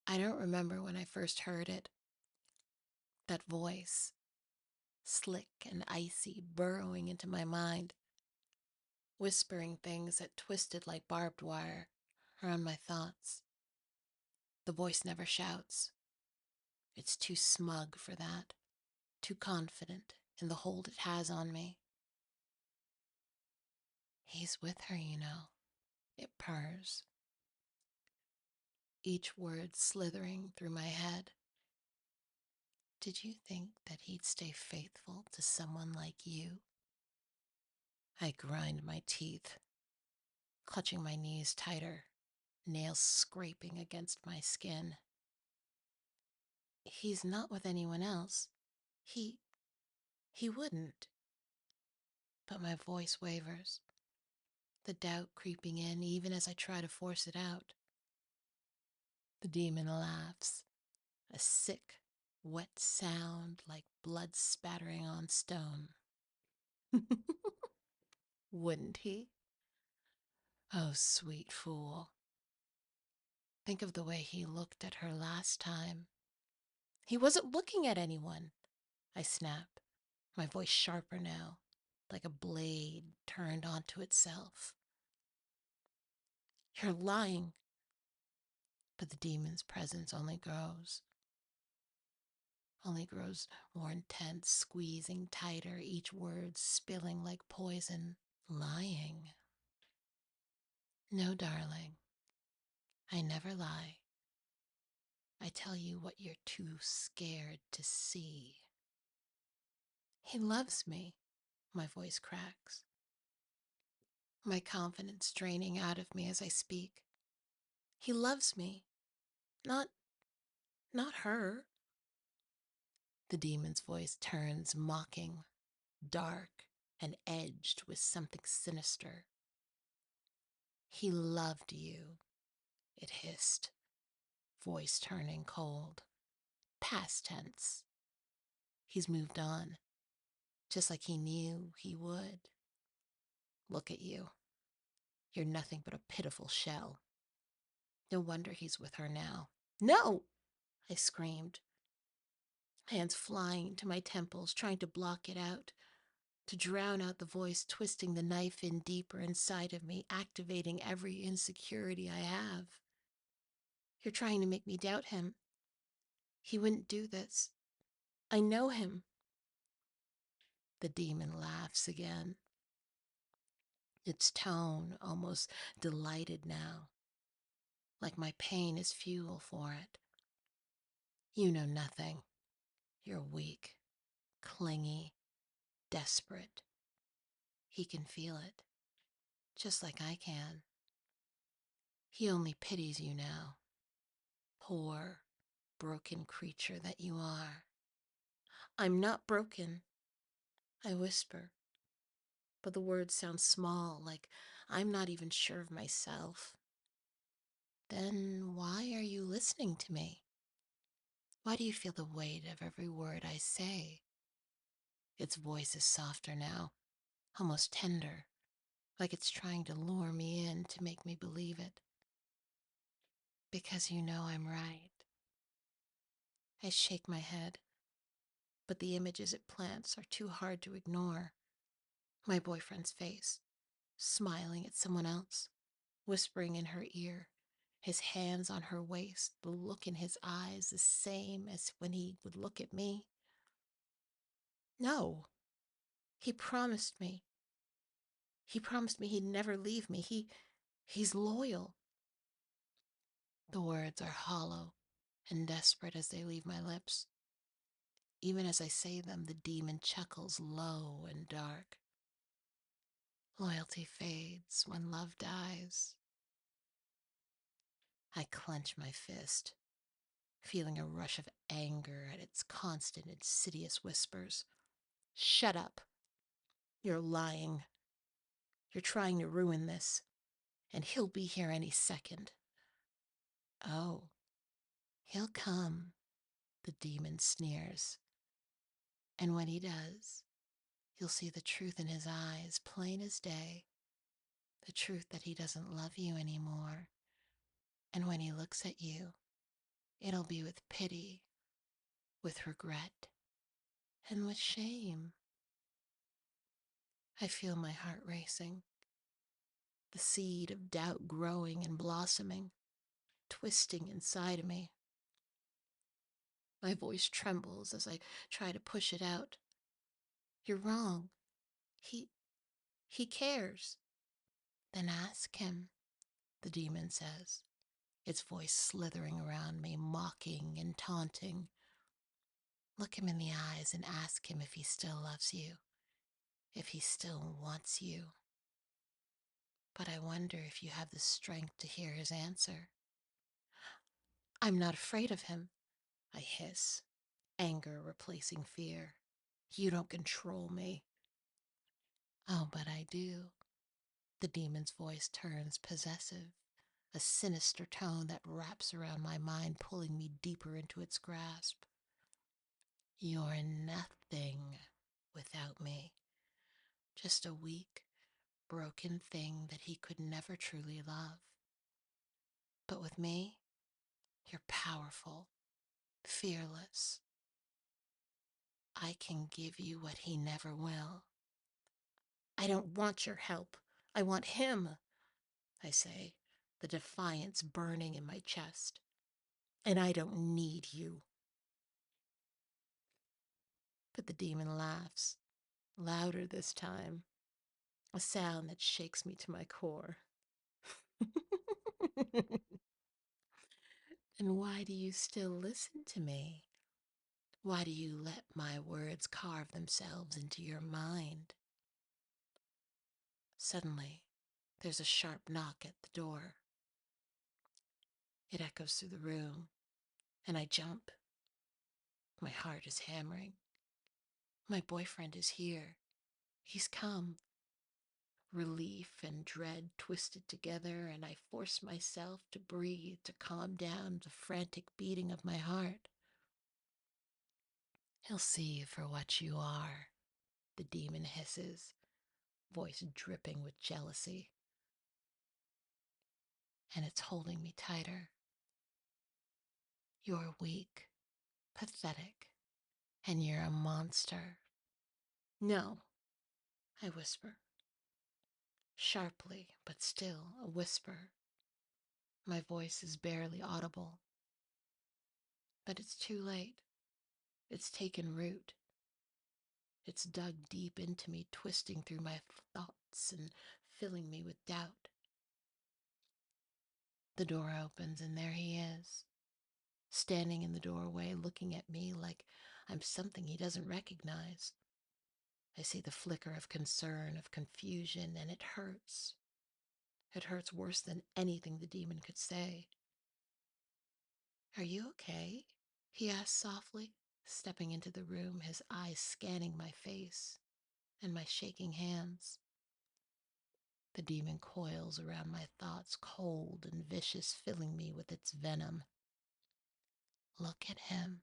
I don't remember when I first heard it. That voice, slick and icy, burrowing into my mind, whispering things that twisted like barbed wire around my thoughts. The voice never shouts. It's too smug for that, too confident in the hold it has on me. He's with her, you know. It purrs, each word slithering through my head. Did you think that he'd stay faithful to someone like you? I grind my teeth, clutching my knees tighter, nails scraping against my skin. He's not with anyone else. He he wouldn't. But my voice wavers, the doubt creeping in even as I try to force it out. The demon laughs, a sick, wet sound like blood spattering on stone. Wouldn't he? Oh, sweet fool. Think of the way he looked at her last time. He wasn't looking at anyone. I snap, my voice sharper now, like a blade turned onto itself. You're lying. But the demon's presence only grows more intense, squeezing tighter, each word spilling like poison. Lying. No, darling, I never lie. I tell you what you're too scared to see. He loves me, my voice cracks, my confidence draining out of me as I speak. He loves me, not not her. The demon's voice turns mocking, dark, and edged with something sinister. He loved you, it hissed, voice turning cold. Past tense. He's moved on, just like he knew he would. Look at you. You're nothing but a pitiful shell. No wonder he's with her now. No! I screamed, hands flying to my temples, trying to block it out, to drown out the voice twisting the knife in deeper inside of me, activating every insecurity I have. You're trying to make me doubt him. He wouldn't do this. I know him. The demon laughs again, its tone almost delighted now, like my pain is fuel for it. You know nothing. You're weak, clingy, desperate. He can feel it, just like I can. He only pities you now, poor, broken creature that you are. I'm not broken, I whisper, but the words sound small, like I'm not even sure of myself. Then why are you listening to me? Why do you feel the weight of every word I say? Its voice is softer now, almost tender, like it's trying to lure me in to make me believe it. Because you know I'm right. I shake my head, but the images it plants are too hard to ignore. My boyfriend's face, smiling at someone else, whispering in her ear, his hands on her waist, the look in his eyes the same as when he would look at me. No, he promised me. He promised me he'd never leave me. He's loyal. The words are hollow and desperate as they leave my lips. Even as I say them, the demon chuckles low and dark. Loyalty fades when love dies. I clench my fist, feeling a rush of anger at its constant, insidious whispers. Shut up. You're lying. You're trying to ruin this, and he'll be here any second. Oh, he'll come, the demon sneers. And when he does, you'll see the truth in his eyes, plain as day. The truth that he doesn't love you anymore. And when he looks at you, It'll be with pity, with regret, and with shame. I feel my heart racing, the seed of doubt growing and blossoming, twisting inside of me. My voice trembles as I try to push it out. You're wrong. He he cares. Then ask him, the demon says, its voice slithering around me, mocking and taunting. Look him in the eyes and ask him if he still loves you, if he still wants you. But I wonder if you have the strength to hear his answer. I'm not afraid of him, I hiss, anger replacing fear. You don't control me. Oh, but I do. The demon's voice turns possessive, a sinister tone that wraps around my mind, pulling me deeper into its grasp. You're nothing without me, just a weak, broken thing that he could never truly love. But with me, you're powerful, fearless. I can give you what he never will. I don't want your help. I want him, I say, the defiance burning in my chest. And I don't need you. But the demon laughs, louder this time, a sound that shakes me to my core. And why do you still listen to me? Why do you let my words carve themselves into your mind? Suddenly, there's a sharp knock at the door. It echoes through the room, and I jump. My heart is hammering. My boyfriend is here. He's come. Relief and dread twisted together, and I force myself to breathe to calm down the frantic beating of my heart. He'll see you for what you are, the demon hisses, voice dripping with jealousy. And it's holding me tighter. You're weak, pathetic, and you're a monster. No, I whisper, sharply, but still a whisper. My voice is barely audible, but it's too late. It's taken root. It's dug deep into me, twisting through my thoughts and filling me with doubt. The door opens, and there he is, standing in the doorway, looking at me like I'm something he doesn't recognize. I see the flicker of concern, of confusion, and it hurts. It hurts worse than anything the demon could say. Are you okay? He asked softly, stepping into the room, his eyes scanning my face and my shaking hands. The demon coils around my thoughts, cold and vicious, filling me with its venom. Look at him.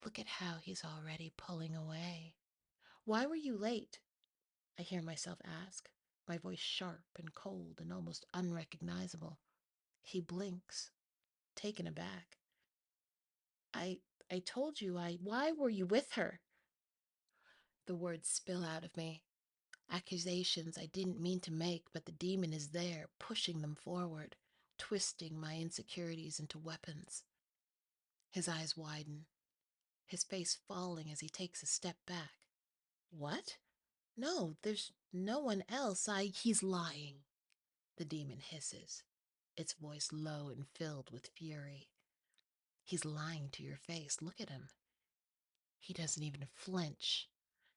Look at how he's already pulling away. Why were you late? I hear myself ask, my voice sharp and cold and almost unrecognizable. He blinks, taken aback. I I told you why were you with her? The words spill out of me. Accusations I didn't mean to make, but the demon is there, pushing them forward, twisting my insecurities into weapons. His eyes widen, his face falling as he takes a step back. What? No, there's no one else. He's lying, the demon hisses, its voice low and filled with fury. He's lying to your face. Look at him. He doesn't even flinch.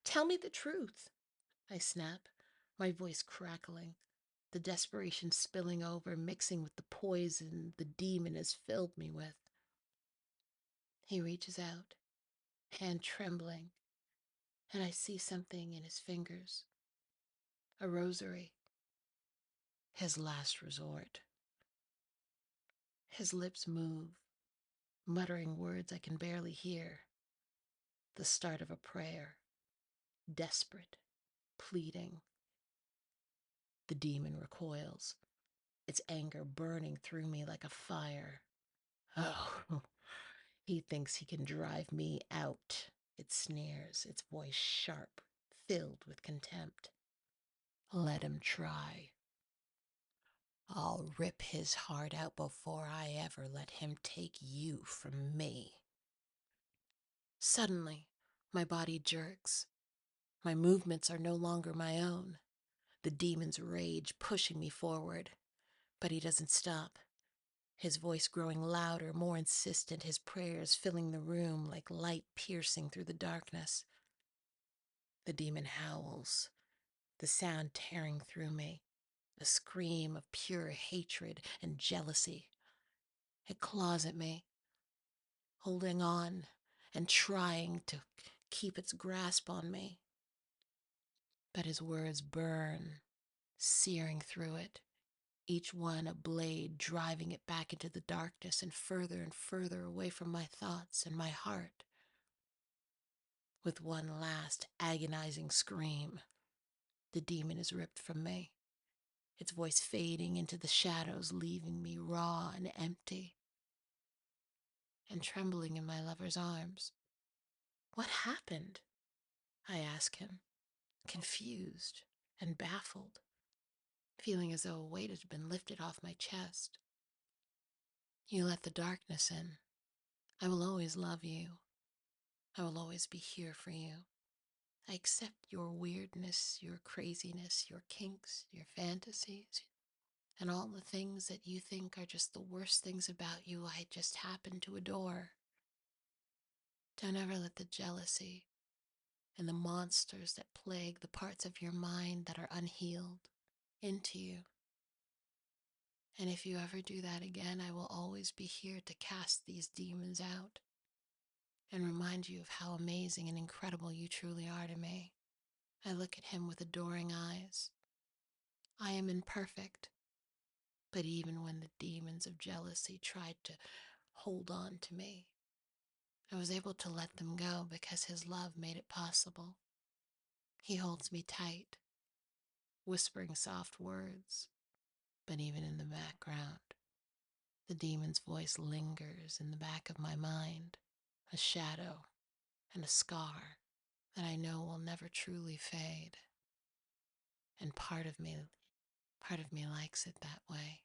Tell me the truth, I snap, my voice crackling, the desperation spilling over, mixing with the poison the demon has filled me with. He reaches out, hand trembling, and I see something in his fingers. A rosary, his last resort. His lips move, muttering words I can barely hear. The start of a prayer, desperate, pleading. The demon recoils, its anger burning through me like a fire. Oh, he thinks he can drive me out. It sneers, its voice sharp, filled with contempt. Let him try. I'll rip his heart out before I ever let him take you from me. Suddenly, my body jerks. My movements are no longer my own. The demon's rage pushing me forward. But he doesn't stop. His voice growing louder, more insistent, his prayers filling the room like light piercing through the darkness. The demon howls, the sound tearing through me, a scream of pure hatred and jealousy. It claws at me, holding on and trying to keep its grasp on me. But his words burn, searing through it, each one a blade driving it back into the darkness and further away from my thoughts and my heart. With one last agonizing scream, the demon is ripped from me, its voice fading into the shadows, leaving me raw and empty and trembling in my lover's arms. What happened? I ask him, confused and baffled, feeling as though a weight had been lifted off my chest. You let the darkness in. I will always love you. I will always be here for you. I accept your weirdness, your craziness, your kinks, your fantasies, and all the things that you think are just the worst things about you I just happen to adore. Don't ever let the jealousy and the monsters that plague the parts of your mind that are unhealed into you. And if you ever do that again, I will always be here to cast these demons out and remind you of how amazing and incredible you truly are to me. I look at him with adoring eyes. I am imperfect, but even when the demons of jealousy tried to hold on to me, I was able to let them go because his love made it possible. He holds me tight, whispering soft words, but even in the background, the demon's voice lingers in the back of my mind, a shadow and a scar that I know will never truly fade. And part of me likes it that way.